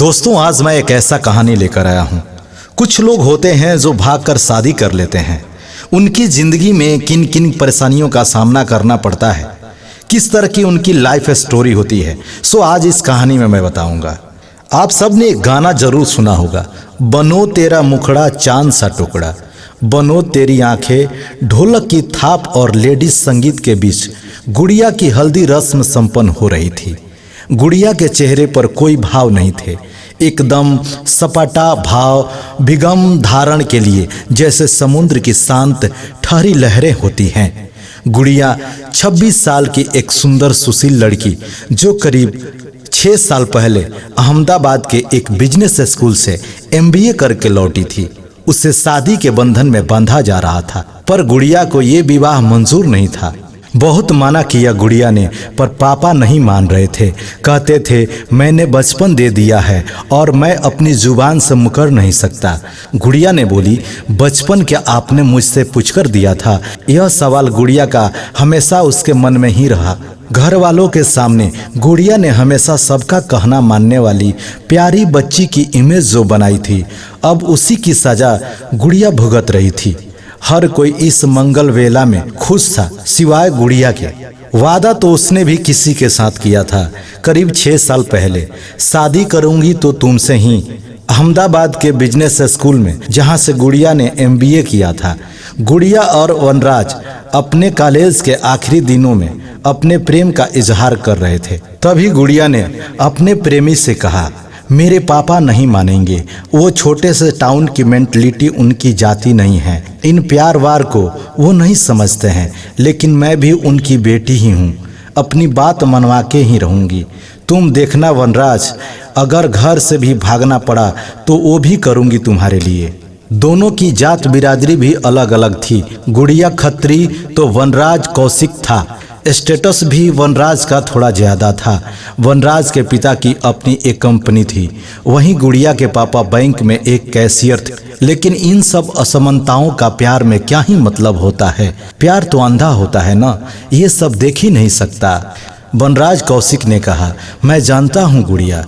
दोस्तों, आज मैं एक ऐसा कहानी लेकर आया हूँ। कुछ लोग होते हैं जो भागकर शादी कर लेते हैं। उनकी ज़िंदगी में किन किन परेशानियों का सामना करना पड़ता है, किस तरह की उनकी लाइफ स्टोरी होती है, सो आज इस कहानी में मैं बताऊंगा। आप सब ने एक गाना जरूर सुना होगा, बनो तेरा मुखड़ा चांद सा टुकड़ा, बनो तेरी आंखें। ढोलक की थाप और लेडीज संगीत के बीच गुड़िया की हल्दी रस्म संपन्न हो रही थी। गुड़िया के चेहरे पर कोई भाव नहीं थे, एकदम सपाटा भाव विगम धारण के लिए जैसे समुद्र की शांत ठहरी लहरें होती हैं। गुड़िया 26 साल की एक सुंदर सुशील लड़की जो करीब 6 साल पहले अहमदाबाद के एक बिजनेस स्कूल से MBA करके लौटी थी। उसे शादी के बंधन में बांधा जा रहा था, पर गुड़िया को ये विवाह मंजूर नहीं था। बहुत माना किया गुड़िया ने, पर पापा नहीं मान रहे थे। कहते थे मैंने बचपन दे दिया है और मैं अपनी जुबान से मुकर नहीं सकता। गुड़िया ने बोली, बचपन क्या आपने मुझसे पूछकर दिया था? यह सवाल गुड़िया का हमेशा उसके मन में ही रहा। घर वालों के सामने गुड़िया ने हमेशा सबका कहना मानने वाली प्यारी बच्ची की इमेज जो बनाई थी, अब उसी की सजा गुड़िया भुगत रही थी। हर कोई इस मंगल वेला में खुश था सिवाय गुड़िया के। वादा तो उसने भी किसी के साथ किया था करीब 6 साल पहले, शादी करूंगी तो तुमसे ही। अहमदाबाद के बिजनेस स्कूल में जहां से गुड़िया ने MBA किया था। गुड़िया और वनराज अपने कॉलेज के आखिरी दिनों में अपने प्रेम का इजहार कर रहे थे। तभी गुड़िया ने अपने प्रेमी से कहा, मेरे पापा नहीं मानेंगे, वो छोटे से टाउन की मेंटलिटी उनकी जाती नहीं है, इन प्यार वार को वो नहीं समझते हैं, लेकिन मैं भी उनकी बेटी ही हूँ, अपनी बात मनवा के ही रहूँगी। तुम देखना वनराज, अगर घर से भी भागना पड़ा तो वो भी करूँगी तुम्हारे लिए। दोनों की जात बिरादरी भी अलग अलग थी। गुड़िया खत्री तो वनराज कौशिक था। स्टेटस भी वनराज का थोड़ा ज़्यादा था। वनराज के पिता की अपनी एक कंपनी थी, वहीं गुड़िया के पापा बैंक में एक कैशियर थे। लेकिन इन सब असमानताओं का प्यार में क्या ही मतलब होता है? प्यार तो अंधा होता है ना, ये सब देख ही नहीं सकता। वनराज कौशिक ने कहा, मैं जानता हूँ गुड़िया,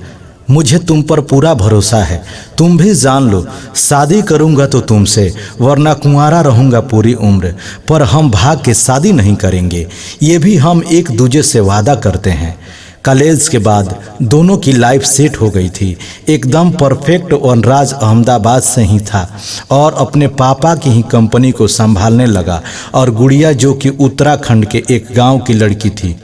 मुझे तुम पर पूरा भरोसा है। तुम भी जान लो, शादी करूंगा तो तुमसे, वरना कुंवारा रहूंगा पूरी उम्र। पर हम भाग के शादी नहीं करेंगे, ये भी हम एक दूसरे से वादा करते हैं। कॉलेज के बाद दोनों की लाइफ सेट हो गई थी, एकदम परफेक्ट। वनराज अहमदाबाद से ही था और अपने पापा की ही कंपनी को संभालने लगा, और गुड़िया जो कि उत्तराखंड के एक गाँव की लड़की थी,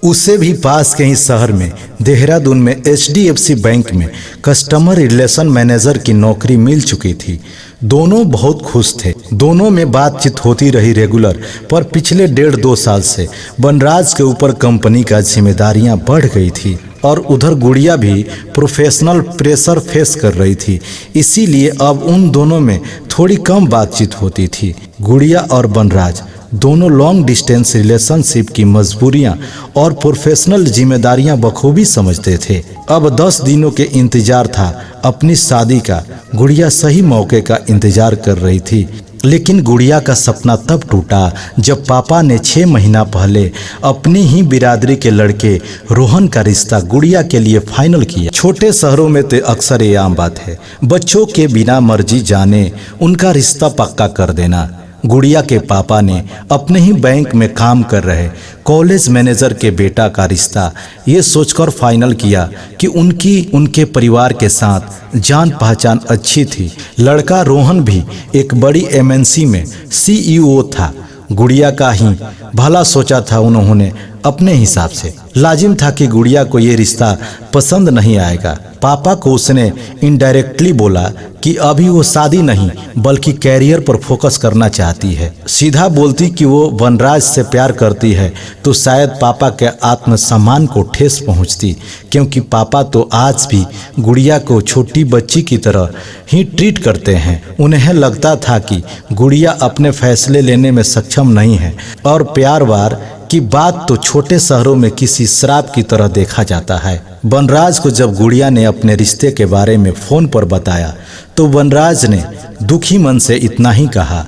उसे भी पास के ही शहर में देहरादून में HDFC बैंक में कस्टमर रिलेशन मैनेजर की नौकरी मिल चुकी थी। दोनों बहुत खुश थे। दोनों में बातचीत होती रही रेगुलर, पर पिछले 1.5-2 साल से वनराज के ऊपर कंपनी का जिम्मेदारियां बढ़ गई थी और उधर गुड़िया भी प्रोफेशनल प्रेशर फेस कर रही थी। इसीलिए अब उन दोनों में थोड़ी कम बातचीत होती थी। गुड़िया और वनराज दोनों लॉन्ग डिस्टेंस रिलेशनशिप की मजबूरियां और प्रोफेशनल जिम्मेदारियां बखूबी समझते थे। अब 10 दिनों के इंतजार था अपनी शादी का। गुड़िया सही मौके का इंतजार कर रही थी, लेकिन गुड़िया का सपना तब टूटा जब पापा ने 6 महीना पहले अपनी ही बिरादरी के लड़के रोहन का रिश्ता गुड़िया के लिए फाइनल किया। छोटे शहरों में तो अक्सर ये आम बात है, बच्चों के बिना मर्जी जाने उनका रिश्ता पक्का कर देना। गुड़िया के पापा ने अपने ही बैंक में काम कर रहे कॉलेज मैनेजर के बेटा का रिश्ता ये सोचकर फाइनल किया कि उनके परिवार के साथ जान पहचान अच्छी थी। लड़का रोहन भी एक बड़ी MNC में CEO था। गुड़िया का ही भला सोचा था उन्होंने अपने हिसाब से। लाजिम था कि गुड़िया को ये रिश्ता पसंद नहीं आएगा। पापा को उसने इनडायरेक्टली बोला कि अभी वो शादी नहीं बल्कि कैरियर पर फोकस करना चाहती है। सीधा बोलती कि वो वनराज से प्यार करती है तो शायद पापा के आत्मसम्मान को ठेस पहुंचती, क्योंकि पापा तो आज भी गुड़िया को छोटी बच्ची की तरह ही ट्रीट करते हैं। उन्हें लगता था कि गुड़िया अपने फैसले लेने में सक्षम नहीं है, और प्यार वार की बात तो छोटे शहरों में किसी श्राप की तरह देखा जाता है। वनराज को जब गुड़िया ने अपने रिश्ते के बारे में फ़ोन पर बताया तो वनराज ने दुखी मन से इतना ही कहा,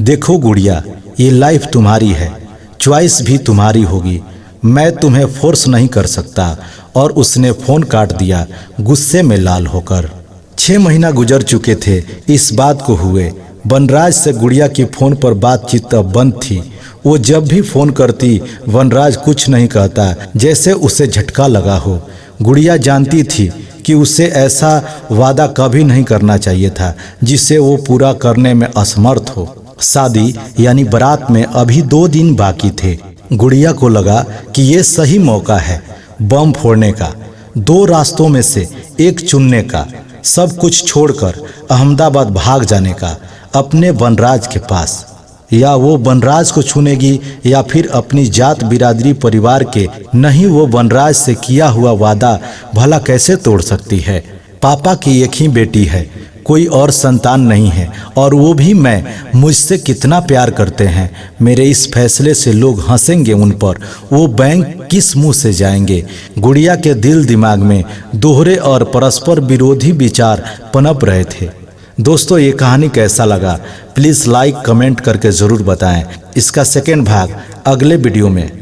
देखो गुड़िया, ये लाइफ तुम्हारी है, चॉइस भी तुम्हारी होगी, मैं तुम्हें फोर्स नहीं कर सकता। और उसने फोन काट दिया गुस्से में लाल होकर। 6 महीना गुजर चुके थे इस बात को हुए। वनराज से गुड़िया की फोन पर बातचीत अब बंद थी। वो जब भी फोन करती वनराज कुछ नहीं कहता, जैसे उसे झटका लगा हो। गुड़िया जानती थी कि उसे ऐसा वादा कभी नहीं करना चाहिए था जिसे वो पूरा करने में असमर्थ हो। शादी यानी बारात में अभी 2 दिन बाकी थे। गुड़िया को लगा कि ये सही मौका है बम फोड़ने का, 2 रास्तों में से एक चुनने का, सब कुछ छोड़कर अहमदाबाद भाग जाने का अपने वनराज के पास। या वो वनराज को चुनेगी या फिर अपनी जात बिरादरी परिवार के। नहीं, वो वनराज से किया हुआ वादा भला कैसे तोड़ सकती है। पापा की एक ही बेटी है, कोई और संतान नहीं है, और वो भी मैं। मुझसे कितना प्यार करते हैं। मेरे इस फैसले से लोग हंसेंगे उन पर, वो बैंक किस मुंह से जाएंगे। गुड़िया के दिल दिमाग में दोहरे और परस्पर विरोधी विचार पनप रहे थे। दोस्तों, ये कहानी कैसा लगा प्लीज़ लाइक कमेंट करके ज़रूर बताएं। इसका सेकेंड भाग अगले वीडियो में